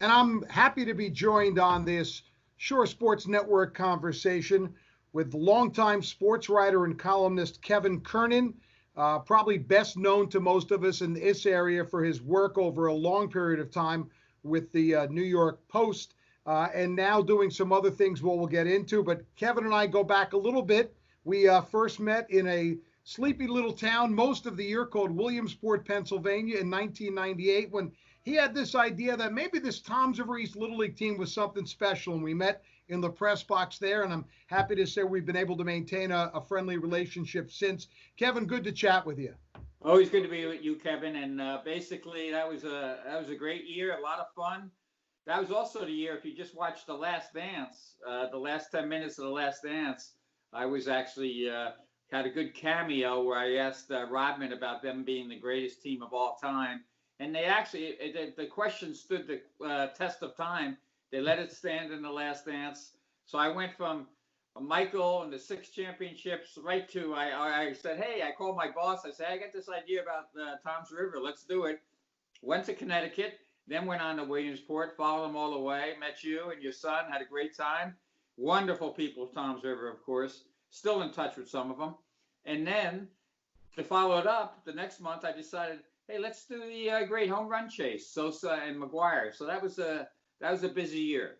And I'm happy to be joined on this Shore Sports Network conversation with longtime sports writer and columnist Kevin Kernan, probably best known to most of us in this area for his work over a long period of time with the New York Post, and now doing some other things we'll get into. But Kevin and I go back a little bit. We first met in a sleepy little town most of the year called Williamsport, Pennsylvania in 1998, when he had this idea that maybe this Toms River East Little League team was something special, and we met in the press box there, and I'm happy to say we've been able to maintain a friendly relationship since. Kevin, good to chat with you. Always good to be with you, Kevin. And basically, that was a great year, a lot of fun. That was also the year, if you just watched The Last Dance, the last 10 minutes of The Last Dance, I was actually had a good cameo where I asked Rodman about them being the greatest team of all time. And they actually, the question stood the test of time. They let it stand in The Last Dance. So I went from Michael and the 6 championships right to, I said, hey, I called my boss. I said, I got this idea about the Toms River. Let's do it. Went to Connecticut, then went on to Williamsport, followed them all the way, met you and your son, had a great time. Wonderful people of Toms River, of course. Still in touch with some of them. And then to follow it up, the next month I decided, hey, let's do the great home run chase, Sosa and McGuire. So that was a busy year.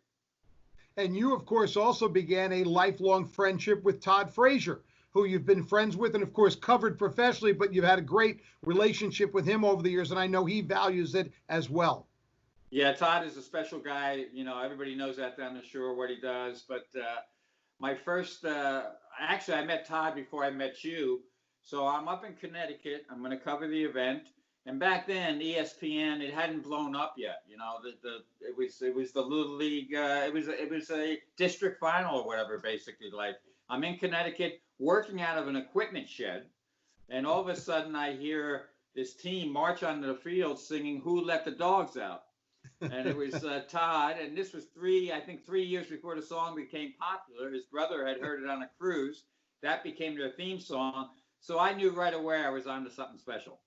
And you, of course, also began a lifelong friendship with Todd Frazier, who you've been friends with and, of course, covered professionally, but you've had a great relationship with him over the years, and I know he values it as well. Yeah, Todd is a special guy. You know, everybody knows that down the shore, what he does. But my first, actually, I met Todd before I met you. So I'm up in Connecticut. I'm going to cover the event. And back then, ESPN, it hadn't blown up yet. You know, it was the Little League. It was a district final or whatever, basically. Like, I'm in Connecticut working out of an equipment shed, and all of a sudden I hear this team march onto the field singing "Who Let the Dogs Out," and it was Todd. And this was 3 years before the song became popular. His brother had heard it on a cruise. That became their theme song. So I knew right away I was onto something special.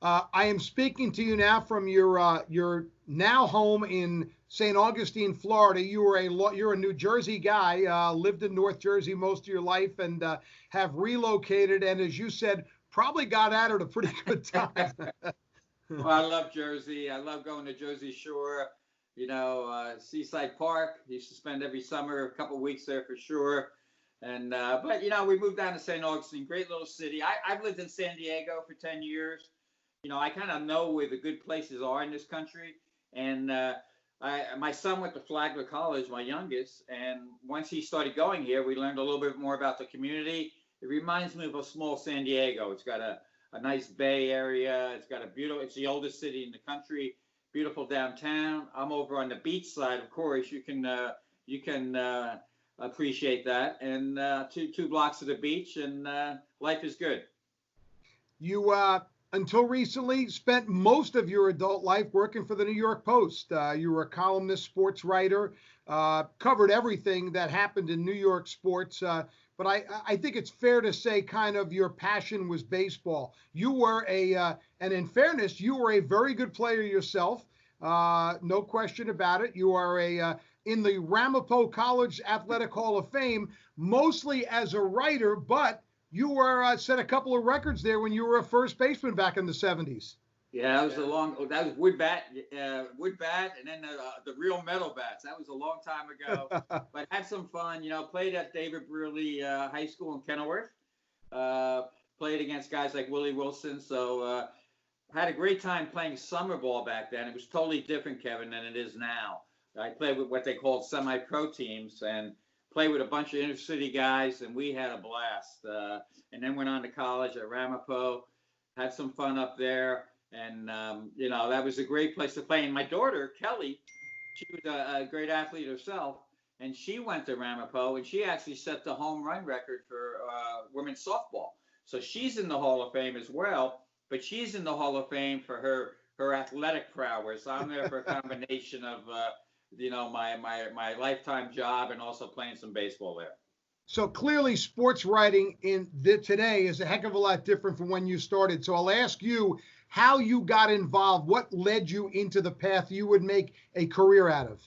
I am speaking to you now from your now home in St. Augustine, Florida. You're a New Jersey guy, lived in North Jersey most of your life, and have relocated. And as you said, probably got at it a pretty good time. Well, I love Jersey. I love going to Jersey Shore. You know, Seaside Park. Used to spend every summer a couple weeks there for sure. And but you know, we moved down to St. Augustine, great little city. I've lived in San Diego for 10 years. You know, I kind of know where the good places are in this country. And my son went to Flagler College, my youngest. And once he started going here, we learned a little bit more about the community. It reminds me of a small San Diego. It's got a nice bay area. It's got it's the oldest city in the country, beautiful downtown. I'm over on the beach side, of course. You can appreciate that. And two blocks of the beach, and life is good. You until recently, spent most of your adult life working for the New York Post. You were a columnist, sports writer, covered everything that happened in New York sports. But I think it's fair to say kind of your passion was baseball. You were and in fairness, you were a very good player yourself. No question about it. You are in the Ramapo College Athletic Hall of Fame, mostly as a writer, but you were set a couple of records there when you were a first baseman back in the 70s. Yeah, that was wood bat, and then the real metal bats. That was a long time ago, but had some fun. You know, played at David Brearley High School in Kenilworth. Played against guys like Willie Wilson. So had a great time playing summer ball back then. It was totally different, Kevin, than it is now. I played with what they called semi-pro teams and played with a bunch of inner city guys, and we had a blast. And then went on to college at Ramapo, had some fun up there. And, you know, that was a great place to play. And my daughter, Kelly, she was a great athlete herself, and she went to Ramapo, and she actually set the home run record for women's softball. So she's in the Hall of Fame as well, but she's in the Hall of Fame for her athletic prowess. I'm there for a combination of, you know, my lifetime job and also playing some baseball there. So clearly sports writing today is a heck of a lot different from when you started. So I'll ask you, how you got involved, what led you into the path you would make a career out of.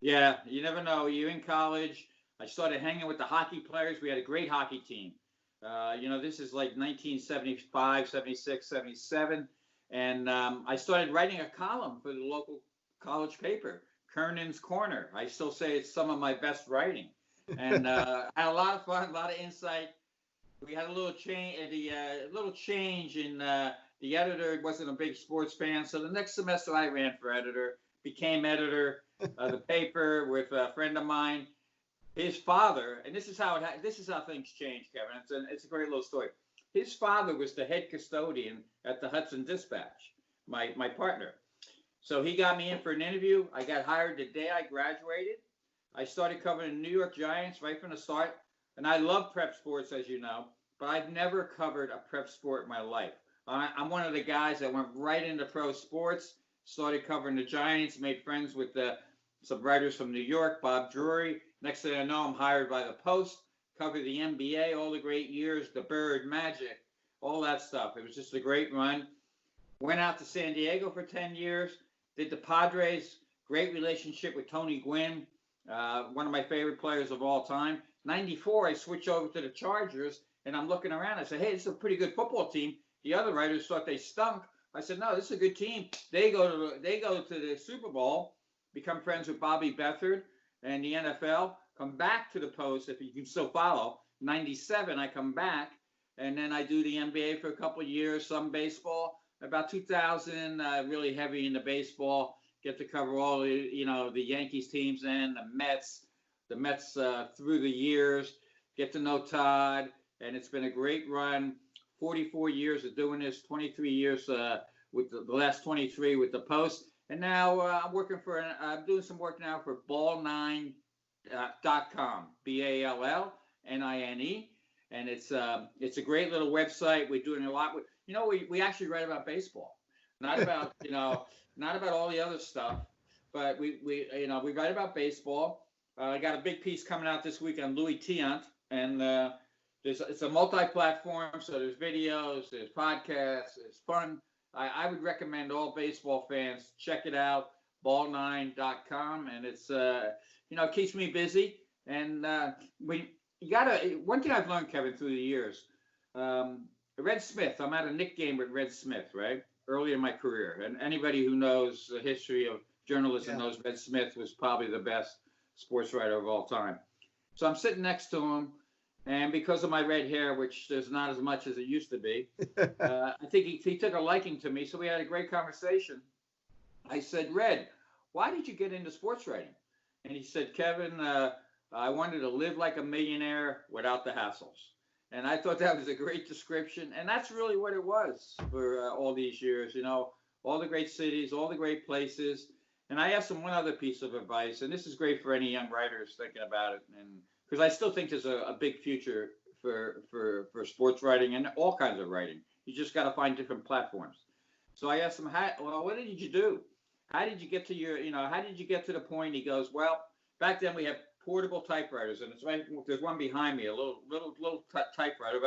Yeah, you never know. You're in college. I started hanging with the hockey players. We had a great hockey team. This is like 1975, 76, 77. And I started writing a column for the local college paper, Kernan's Corner. I still say it's some of my best writing. And I had a lot of fun, a lot of insight. We had a little change, in the editor wasn't a big sports fan. So the next semester I ran for editor, became editor of the paper with a friend of mine. His father, and this is how things change, Kevin. It's a great little story. His father was the head custodian at the Hudson Dispatch, my partner. So he got me in for an interview. I got hired the day I graduated. I started covering the New York Giants right from the start. And I love prep sports, as you know, but I've never covered a prep sport in my life. I'm one of the guys that went right into pro sports, started covering the Giants, made friends with some writers from New York, Bob Drury. Next thing I know, I'm hired by the Post, covered the NBA, all the great years, the Bird, Magic, all that stuff. It was just a great run. Went out to San Diego for 10 years, did the Padres, great relationship with Tony Gwynn, one of my favorite players of all time. 94, I switched over to the Chargers, and I'm looking around. I said, hey, this is a pretty good football team. The other writers thought they stunk. I said, no, this is a good team. They go to the Super Bowl, become friends with Bobby Beathard and the NFL, come back to the Post, if you can still follow. 97, I come back, and then I do the NBA for a couple of years, some baseball. About 2000, really heavy into baseball. Get to cover all the Yankees teams and the Mets through the years. Get to know Todd, and it's been a great run. 44 years of doing this, 23 years with the last 23 with the Post. And now I'm doing some work now for ball9.com, BALLNINE. And it's a great little website. We're doing a lot with, we actually write about baseball, not about, not about all the other stuff, but we write about baseball. I got a big piece coming out this week on Louis Tiant, and it's a multi-platform, so there's videos, there's podcasts, there's fun. I would recommend all baseball fans check it out, ball9.com, and it's it keeps me busy. And one thing I've learned, Kevin, through the years, Red Smith. I'm at a Knick game with Red Smith, right, early in my career, and anybody who knows the history of journalism knows Red Smith was probably the best sports writer of all time. So I'm sitting next to him. And because of my red hair, which there's not as much as it used to be, I think he took a liking to me. So we had a great conversation. I said, Red, why did you get into sports writing? And he said, Kevin, I wanted to live like a millionaire without the hassles. And I thought that was a great description. And that's really what it was for all these years, all the great cities, all the great places. And I asked him one other piece of advice, and this is great for any young writers thinking about it, and because I still think there's a big future for sports writing and all kinds of writing. You just got to find different platforms. So I asked him, what did you do? How did you get to how did you get to the point? He goes, well, back then we had portable typewriters, and it's right, there's one behind me, a little typewriter.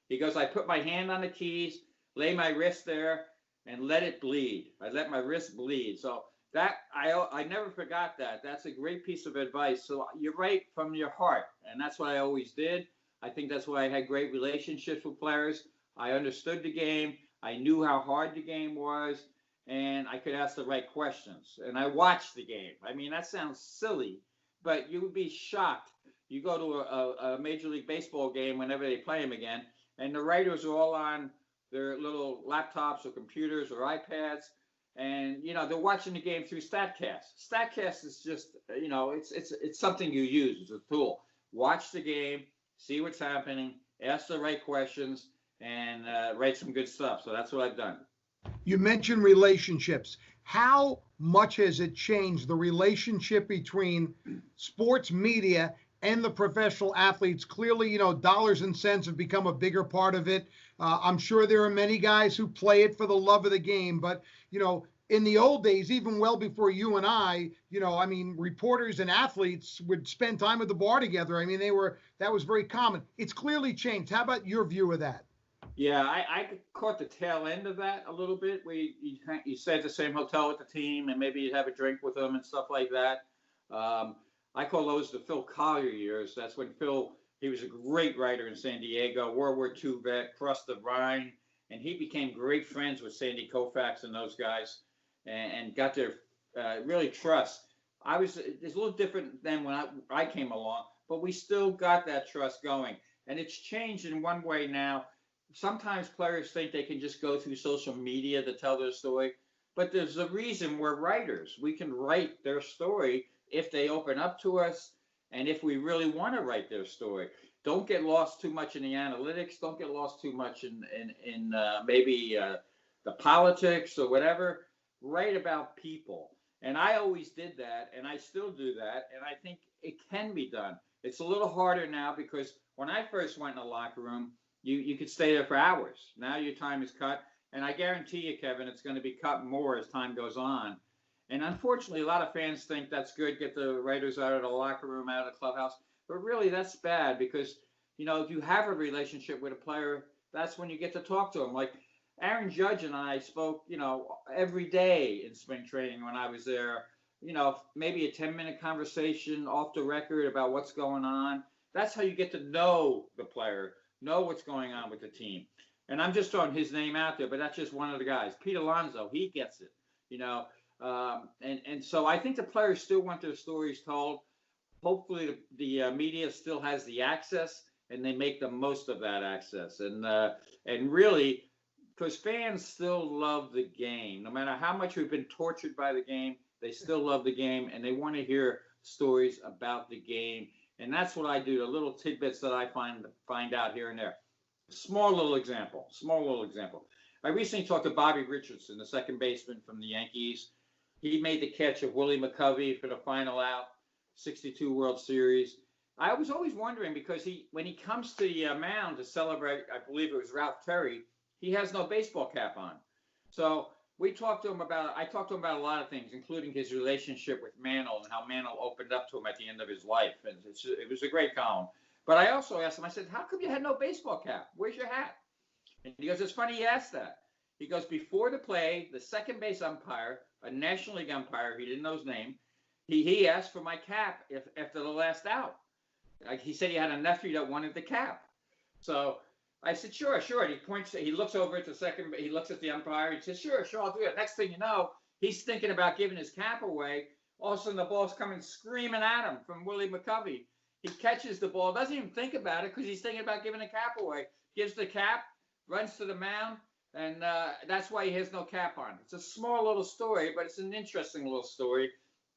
He goes, I put my hand on the keys, lay my wrist there, and let it bleed. I let my wrist bleed. So that I never forgot that. That's a great piece of advice. So you're right from your heart, and that's what I always did. I think that's why I had great relationships with players. I understood the game. I knew how hard the game was, and I could ask the right questions. And I watched the game. I mean, that sounds silly, but you would be shocked. You go to a Major League Baseball game whenever they play them again, and the writers are all on their little laptops or computers or iPads. And they're watching the game through Statcast. Statcast is just it's something you use. It's a tool. Watch the game, see what's happening, ask the right questions, and write some good stuff. So that's what I've done. You mentioned relationships. How much has it changed the relationship between sports media and the professional athletes? Clearly, dollars and cents have become a bigger part of it. I'm sure there are many guys who play it for the love of the game, but in the old days, even well before you and I, reporters and athletes would spend time at the bar together. I mean, that was very common. It's clearly changed. How about your view of that? Yeah, I caught the tail end of that a little bit. You stay at the same hotel with the team, and maybe you'd have a drink with them and stuff like that. Um, I call those the Phil Collier years. That's when he was a great writer in San Diego, World War II vet, crossed the Rhine, and he became great friends with Sandy Koufax and those guys, and got their really trust. It's a little different than when I came along, but we still got that trust going, and it's changed in one way now. Sometimes players think they can just go through social media to tell their story, but there's a reason we're writers. We can write their story if they open up to us and if we really want to write their story. Don't get lost too much in the analytics. Don't get lost too much in maybe the politics or whatever. Write about people. And I always did that, and I still do that, and I think it can be done. It's a little harder now because when I first went in the locker room, you could stay there for hours. Now your time is cut, and I guarantee you, Kevin, it's going to be cut more as time goes on. And unfortunately, a lot of fans think that's good, get the writers out of the locker room, out of the clubhouse. But really, that's bad because, if you have a relationship with a player, that's when you get to talk to them. Like Aaron Judge and I spoke, every day in spring training when I was there. Maybe a 10-minute conversation off the record about what's going on. That's how you get to know the player, know what's going on with the team. And I'm just throwing his name out there, but that's just one of the guys. Pete Alonso, he gets it, and so I think the players still want their stories told. Hopefully the media still has the access and they make the most of that access. And really, because fans still love the game. No matter how much we've been tortured by the game, they still love the game and they want to hear stories about the game. And that's what I do, the little tidbits that I find out here and there. Small little example. I recently talked to Bobby Richardson, the second baseman from the Yankees. He made the catch of Willie McCovey for the final out, 62 World Series. I was always wondering because when he comes to the mound to celebrate, I believe it was Ralph Terry, he has no baseball cap on. So I talked to him about a lot of things, including his relationship with Mantle and how Mantle opened up to him at the end of his life. And it was a great column. But I also asked him, I said, how come you had no baseball cap? Where's your hat? And he goes, it's funny you asked that. He goes, before the play, the second base umpire, a National League umpire, he didn't know his name, he asked for my cap after the last out. Like he said he had a nephew that wanted the cap. So I said, sure. And he looks over at the second, he looks at the umpire, he says, sure, I'll do it. Next thing you know, he's thinking about giving his cap away. All of a sudden the ball's coming screaming at him from Willie McCovey. He catches the ball, doesn't even think about it because he's thinking about giving the cap away. Gives the cap, runs to the mound, and that's why he has no cap on. It's a small little story, but it's an interesting little story.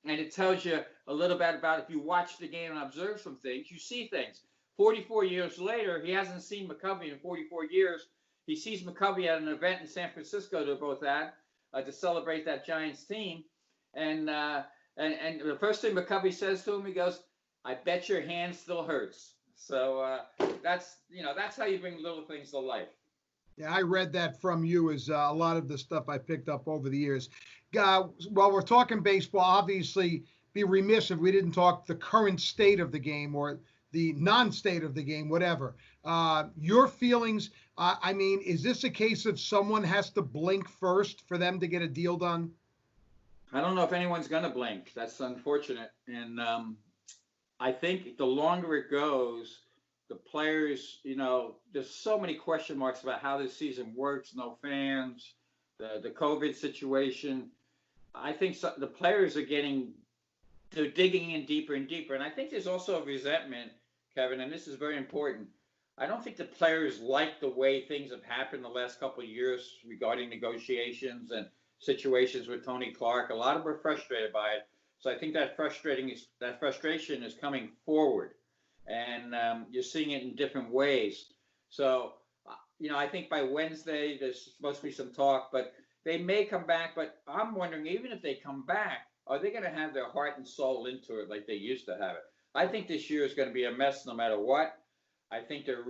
And it tells you a little bit about if you watch the game and observe some things, you see things. 44 years later, he hasn't seen McCovey in 44 years. He sees McCovey at an event in San Francisco they're both at to celebrate that Giants team. And the first thing McCovey says to him, he goes, I bet your hand still hurts. So that's how you bring little things to life. Yeah, I read that from you as a lot of the stuff I picked up over the years. While we're talking baseball, obviously be remiss if we didn't talk the current state of the game or the non-state of the game, whatever. Your feelings, is this a case of someone has to blink first for them to get a deal done? I don't know if anyone's going to blink. That's unfortunate. And I think the longer it goes, the players, there's so many question marks about how this season works, no fans, the COVID situation. I think the players they're digging in deeper and deeper. And I think there's also a resentment, Kevin, and this is very important. I don't think the players like the way things have happened the last couple of years regarding negotiations and situations with Tony Clark. A lot of them are frustrated by it. So I think that frustration is coming forward. And you're seeing it in different ways. So, I think by Wednesday, there's supposed to be some talk, but they may come back. But I'm wondering, even if they come back, are they going to have their heart and soul into it like they used to have it? I think this year is going to be a mess no matter what. I think they're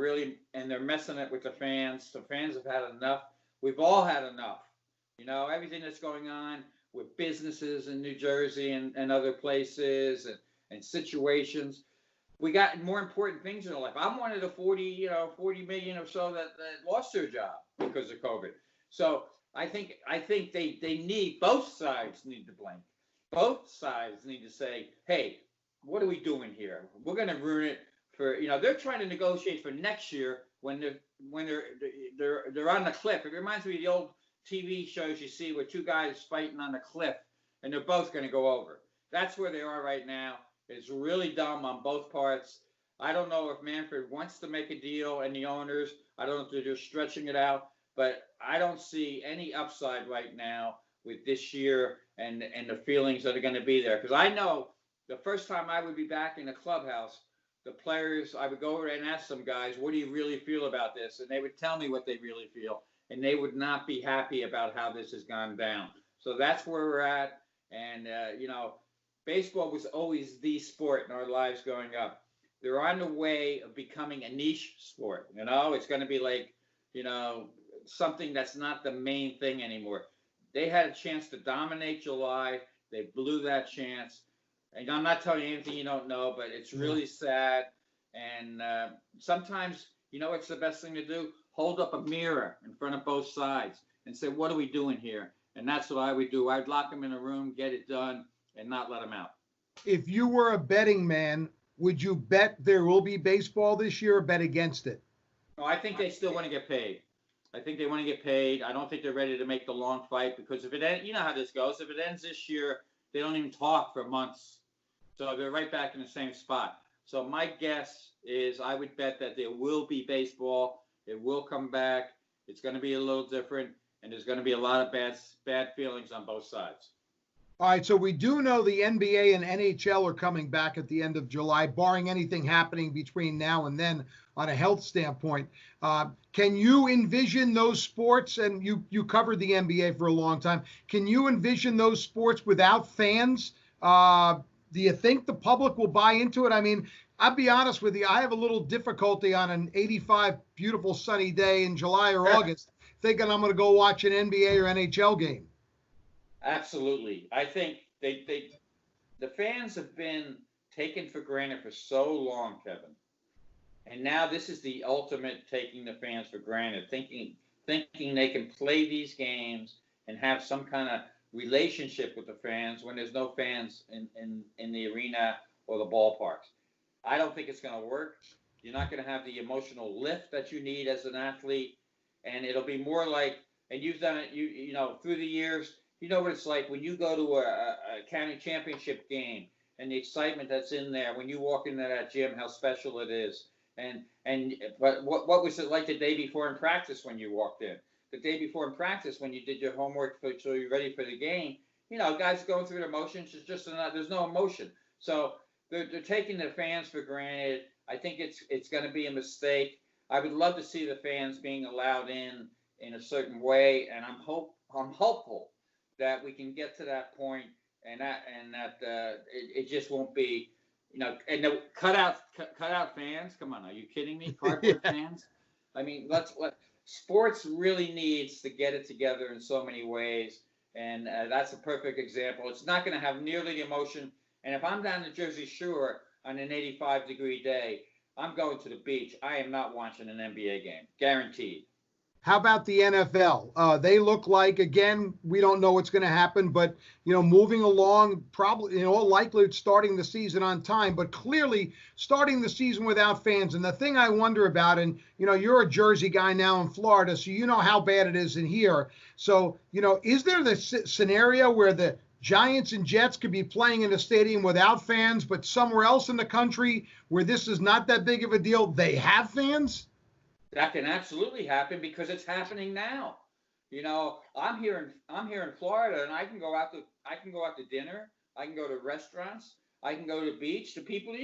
messing it with the fans. The fans have had enough. We've all had enough. Everything that's going on with businesses in New Jersey and other places and situations. we got more important things in our life. I'm one of the 40 million or so that lost their job because of COVID. So I think they need, both sides need to blink. Both sides need to say, hey, what are we doing here? We're going to ruin it for, they're trying to negotiate for next year when they're on the cliff. It reminds me of the old TV shows you see where two guys fighting on the cliff and they're both going to go over. That's where they are right now. It's really dumb on both parts. I don't know if Manfred wants to make a deal and the owners. I don't know if they're just stretching it out, but I don't see any upside right now with this year and the feelings that are going to be there. Because I know the first time I would be back in the clubhouse, the players, I would go over and ask some guys, what do you really feel about this? And they would tell me what they really feel. And they would not be happy about how this has gone down. So that's where we're at. And, baseball was always the sport in our lives growing up. They're on the way of becoming a niche sport. It's going to be like, something that's not the main thing anymore. They had a chance to dominate July. They blew that chance. And I'm not telling you anything you don't know, but it's really sad. And sometimes, what's the best thing to do? Hold up a mirror in front of both sides and say, what are we doing here? And that's what I would do. I'd lock them in a room, get it done, and not let them out. If you were a betting man, would you bet there will be baseball this year or bet against it? No, I think they still want to get paid. I think they want to get paid. I don't think they're ready to make the long fight because if it ends, you know how this goes. If it ends this year, they don't even talk for months. So they're right back in the same spot. So my guess is I would bet that there will be baseball. It will come back. It's going to be a little different, and there's going to be a lot of bad feelings on both sides. All right, so we do know the NBA and NHL are coming back at the end of July, barring anything happening between now and then on a health standpoint. Can you envision those sports, and you covered the NBA for a long time, can you envision those sports without fans? Do you think the public will buy into it? I mean, I'll be honest with you, I have a little difficulty on an 85 beautiful sunny day in July or August thinking I'm going to go watch an NBA or NHL game. Absolutely. I think the fans have been taken for granted for so long, Kevin. And now this is the ultimate taking the fans for granted, thinking they can play these games and have some kind of relationship with the fans when there's no fans in the arena or the ballparks. I don't think it's going to work. You're not going to have the emotional lift that you need as an athlete. And it'll be more like, and you've done it, through the years, you know what it's like when you go to a county championship game and the excitement that's in there when you walk into that gym, how special it is. But what was it like the day before in practice when you walked in? The day before in practice when you did your homework so you're ready for the game, guys going through the motions. It's just there's no emotion. So they're taking the fans for granted. I think it's going to be a mistake. I would love to see the fans being allowed in a certain way, and I'm hopeful that we can get to that point, and that it just won't be, and the cut out fans. Come on, are you kidding me? Cardboard fans. I mean, sports really needs to get it together in so many ways, and that's a perfect example. It's not going to have nearly the emotion. And if I'm down the Jersey Shore on an 85-degree day, I'm going to the beach. I am not watching an NBA game, guaranteed. How about the NFL? They look like, again, we don't know what's going to happen, but, moving along, probably, all likely starting the season on time, but clearly starting the season without fans. And the thing I wonder about, and, you're a Jersey guy now in Florida, so you know how bad it is in here. So, is there the scenario where the Giants and Jets could be playing in a stadium without fans, but somewhere else in the country where this is not that big of a deal, they have fans? That can absolutely happen because it's happening now. I'm here in Florida, and I can go out to dinner. I can go to restaurants. I can go to the beach. The people,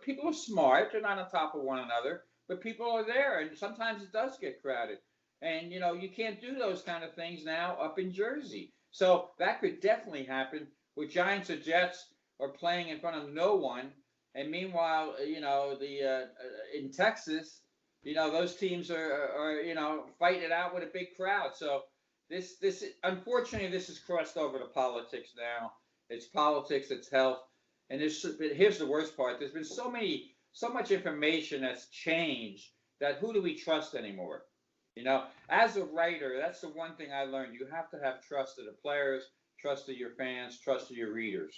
people are smart. They're not on top of one another, but people are there, and sometimes it does get crowded. And you can't do those kind of things now up in Jersey. So that could definitely happen with Giants or Jets are playing in front of no one, and meanwhile, in Texas. Those teams are fighting it out with a big crowd. So this unfortunately this has crossed over to politics now. It's politics, it's health, and here's the worst part. There's been so many so much information that's changed that who do we trust anymore? You know, as a writer, that's the one thing I learned. You have to have trust of the players, trust of your fans, trust of your readers.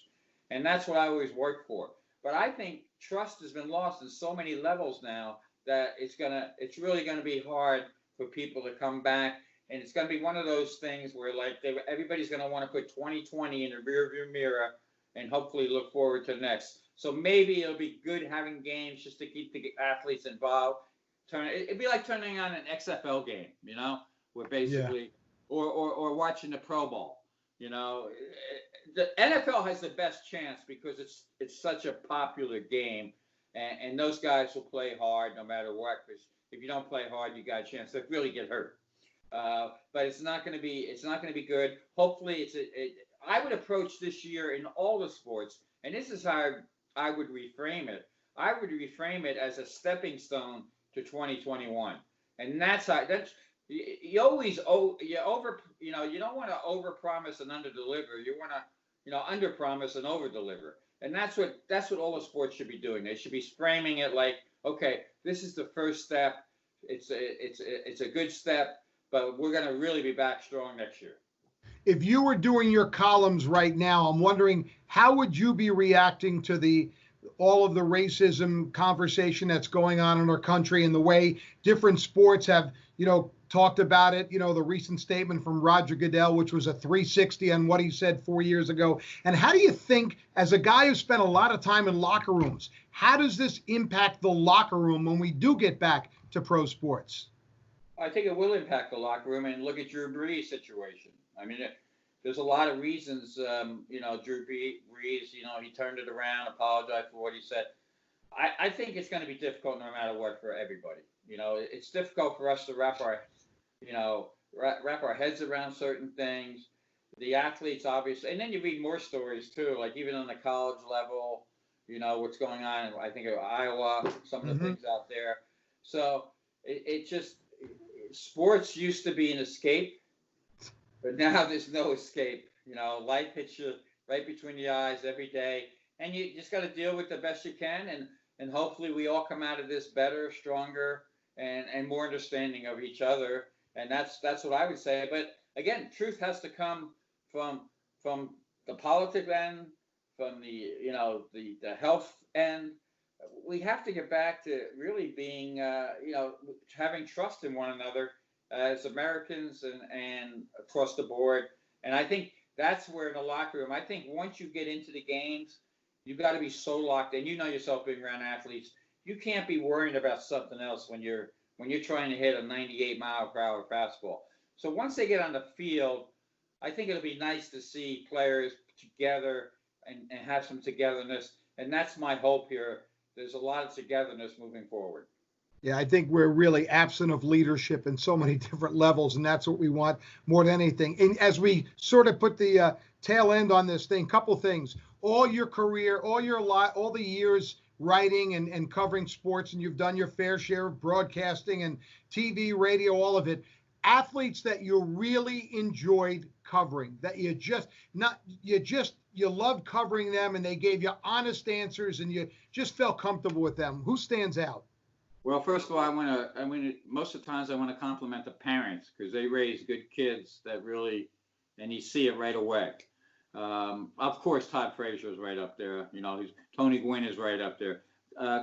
And that's what I always work for. But I think trust has been lost in so many levels now that it's really gonna be hard for people to come back. And it's gonna be one of those things where like everybody's gonna want to put 2020 in the rearview mirror and hopefully look forward to the next. So maybe it'll be good having games just to keep the athletes involved. It'd be like turning on an XFL game, you know, where basically, or watching the Pro Bowl. You know, the NFL has the best chance because it's such a popular game, and those guys will play hard no matter what. Because if you don't play hard, you got a chance to really get hurt. But it's not going to be good. Hopefully, I would approach this year in all the sports, and this is how I would reframe it. I would reframe it as a stepping stone to 2021, and that's you always you don't want to overpromise and underdeliver. You want to underpromise and overdeliver, and that's what all the sports should be doing. They should be framing it like, okay, this is the first step. It's a good step, but we're going to really be back strong next year. If you were doing your columns right now, I'm wondering how would you be reacting to all of the racism conversation that's going on in our country and the way different sports have, talked about it, the recent statement from Roger Goodell, which was a 360 on what he said 4 years ago. And how do you think, as a guy who spent a lot of time in locker rooms, how does this impact the locker room when we do get back to pro sports? I think it will impact the locker room, and look at Drew Brees' situation. I mean, there's a lot of reasons, Drew Brees, he turned it around, apologized for what he said. I think it's going to be difficult no matter what for everybody. It's difficult for us to wrap our heads around certain things. The athletes, obviously, and then you read more stories too, like even on the college level, what's going on, I think of Iowa, some of the things out there. So it just, sports used to be an escape. But now there's no escape. Life hits you right between the eyes every day, and you just got to deal with the best you can, and hopefully we all come out of this better, stronger, and more understanding of each other. And that's what I would say. But again, truth has to come from the politics end, from the health end. We have to get back to really being having trust in one another as Americans and across the board. And I think that's where in the locker room, I think once you get into the games, you've got to be so locked in. Yourself being around athletes, you can't be worrying about something else when you're trying to hit a 98-mile-per-hour fastball. So once they get on the field, I think it'll be nice to see players together and have some togetherness. And that's my hope here. There's a lot of togetherness moving forward. Yeah, I think we're really absent of leadership in so many different levels, and that's what we want more than anything. And as we sort of put the tail end on this thing, couple things. All your career, all the years writing and covering sports, and you've done your fair share of broadcasting and TV, radio, all of it. Athletes that you really enjoyed covering, that you loved covering them, and they gave you honest answers, and you just felt comfortable with them. Who stands out? Well, first of all, most of the times I want to compliment the parents because they raise good kids that really, and you see it right away. Of course, Todd Frazier is right up there. Tony Gwynn is right up there.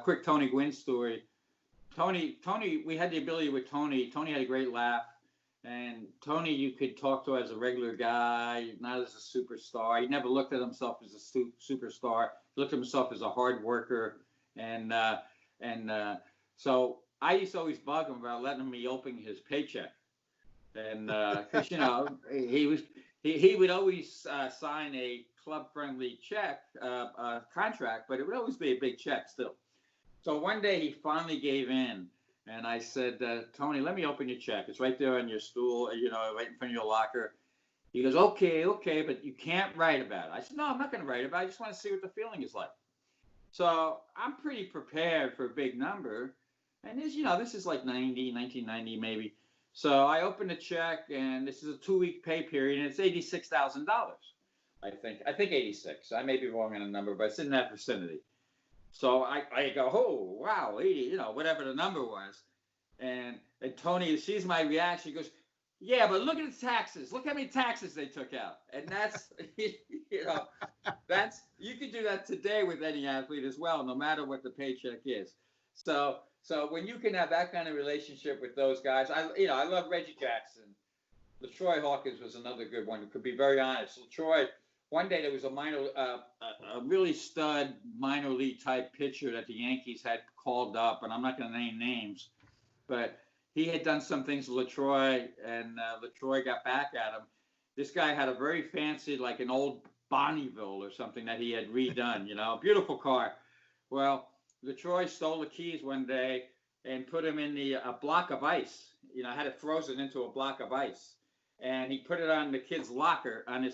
Quick Tony Gwynn story. Tony, we had the ability with Tony. Tony had a great laugh. And Tony, you could talk to as a regular guy, not as a superstar. He never looked at himself as a superstar. He looked at himself as a hard worker. So I used to always bug him about letting me open his paycheck. And because, he would always sign a club-friendly check, contract, but it would always be a big check still. So one day he finally gave in. And I said, Tony, let me open your check. It's right there on your stool, right in front of your locker. He goes, okay, but you can't write about it. I said, no, I'm not going to write about it. I just want to see what the feeling is like. So I'm pretty prepared for a big number. And this is like 1990 maybe. So I opened the check, and this is a 2-week pay period, and it's $86,000. I think 86. I may be wrong on a number, but it's in that vicinity. So I go, oh, wow, whatever the number was. And Tony sees my reaction. He goes, yeah, but look at the taxes. Look how many taxes they took out. And that's, you can do that today with any athlete as well, no matter what the paycheck is. So when you can have that kind of relationship with those guys, I love Reggie Jackson. LaTroy Hawkins was another good one. To be very honest, LaTroy. One day there was a really stud minor league type pitcher that the Yankees had called up, and I'm not going to name names, but he had done some things with LaTroy, and LaTroy got back at him. This guy had a very fancy, like an old Bonneville or something that he had redone, beautiful car. Well, LaTroy stole the keys one day and put him in a block of ice. Had it frozen into a block of ice. And he put it on the kid's locker, on a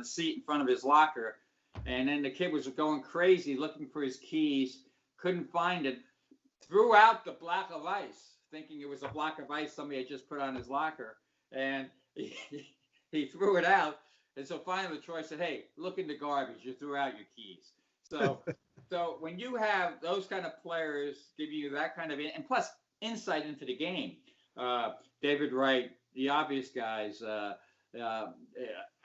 seat in front of his locker. And then the kid was going crazy looking for his keys, couldn't find it, threw out the block of ice, thinking it was a block of ice somebody had just put on his locker. And he threw it out. And so finally Troy said, hey, look in the garbage. You threw out your keys. So when you have those kind of players giving you that kind of, and plus insight into the game, David Wright, the obvious guys,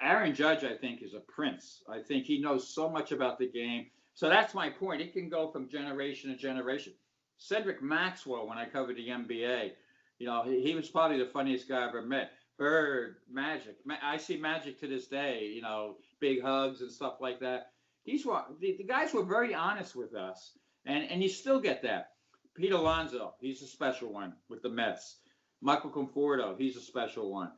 Aaron Judge, I think, is a prince. I think he knows so much about the game. So that's my point. It can go from generation to generation. Cedric Maxwell, when I covered the NBA, he was probably the funniest guy I ever met. Bird, Magic. I see Magic to this day, big hugs and stuff like that. The guys were very honest with us, and you still get that. Pete Alonso, he's a special one with the Mets. Michael Conforto, he's a special one.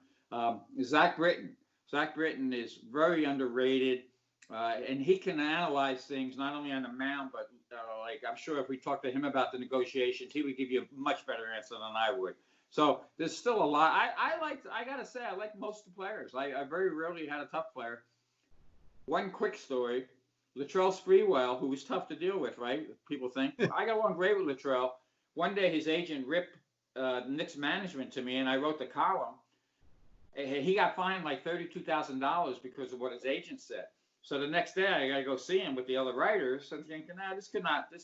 Zach Britton. Zach Britton is very underrated, and he can analyze things not only on the mound, but I'm sure if we talked to him about the negotiations, he would give you a much better answer than I would. So there's still a lot. I got to say, I like most of the players. I very rarely had a tough player. One quick story. Latrell Sprewell, who was tough to deal with, right? People think. I got along great with Latrell. One day his agent ripped Knicks management to me, and I wrote the column. He got fined like $32,000 because of what his agent said. So the next day I got to go see him with the other writers and thinking, this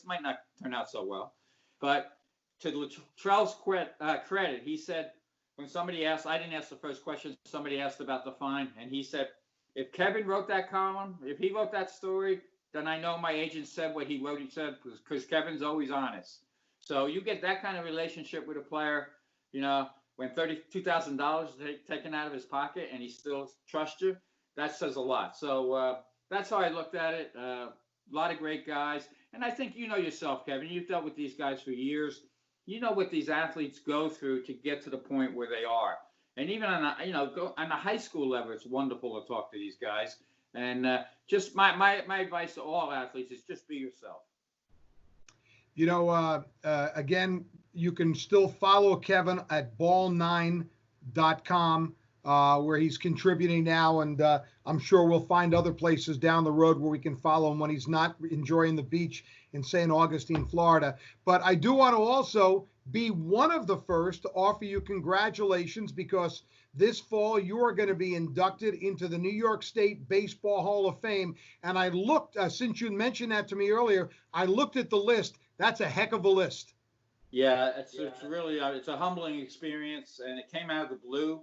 might not turn out so well. But to Latrell's credit, he said, when somebody asked, I didn't ask the first question, somebody asked about the fine, and he said, if Kevin wrote that column, if he wrote that story, then I know my agent said what he wrote. He said, because Kevin's always honest. So you get that kind of relationship with a player, when $32,000 is taken out of his pocket and he still trusts you, that says a lot. So that's how I looked at it. A lot of great guys. And I think you know yourself, Kevin. You've dealt with these guys for years. You know what these athletes go through to get to the point where they are. And even on the high school level, it's wonderful to talk to these guys. And just my advice to all athletes is just be yourself. Again, you can still follow Kevin at ball9.com, where he's contributing now. And I'm sure we'll find other places down the road where we can follow him when he's not enjoying the beach in St. Augustine, Florida. But I do want to also be one of the first to offer you congratulations, because this fall you are going to be inducted into the New York State Baseball Hall of Fame. And I looked, since you mentioned that to me earlier, I looked at the list. That's a heck of a list. Yeah, it's really it's a humbling experience, and it came out of the blue.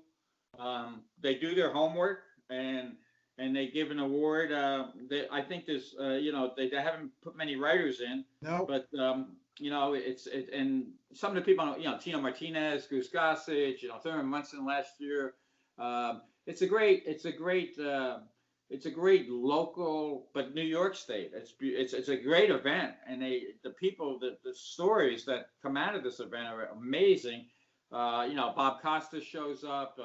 They do their homework, and they give an award. I think there's they haven't put many writers in. No. But and some of the people, Tino Martinez, Goose Gossage, Thurman Munson last year. It's a great local, but New York State. It's a great event, and the stories that come out of this event are amazing. Bob Costa shows up.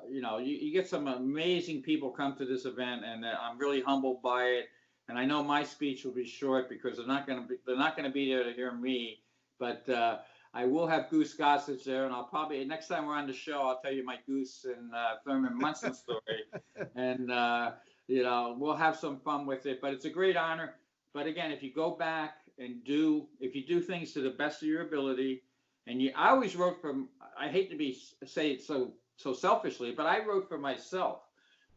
You get some amazing people come to this event, and I'm really humbled by it. And I know my speech will be short because they're not going to be there to hear me, but I will have Goose Gossage there, and I'll probably next time we're on the show, I'll tell you my Goose and Thurman Munson story, and we'll have some fun with it. But it's a great honor. But again, if you go back and if you do things to the best of your ability, and I always wrote I hate to say it so selfishly, but I wrote for myself.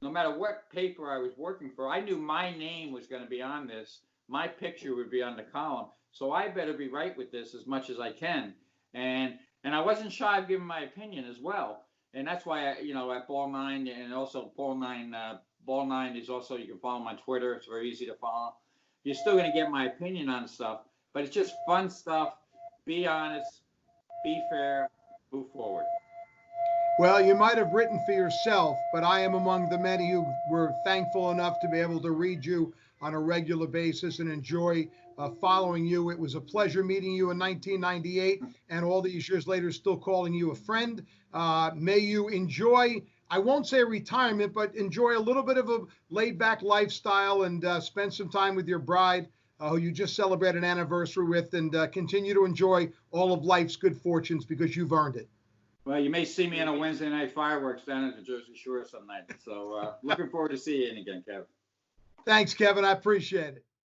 No matter what paper I was working for, I knew my name was going to be on this. my picture would be on the column. So I better be right with this as much as I can. And I wasn't shy of giving my opinion as well. And that's why at Ball9, and also Ball9 is also, you can follow him on Twitter. It's very easy to follow. You're still going to get my opinion on stuff, but it's just fun stuff. Be honest, be fair, move forward. Well, you might have written for yourself, but I am among the many who were thankful enough to be able to read you on a regular basis and enjoy following you. It was a pleasure meeting you in 1998, and all these years later, still calling you a friend. May you enjoy, I won't say retirement, but enjoy a little bit of a laid-back lifestyle and spend some time with your bride, who you just celebrated an anniversary with, and continue to enjoy all of life's good fortunes because you've earned it. Well, you may see me on a Wednesday night fireworks down at the Jersey Shore some night. So looking forward to seeing you again, Kevin. Thanks, Kevin. I appreciate it.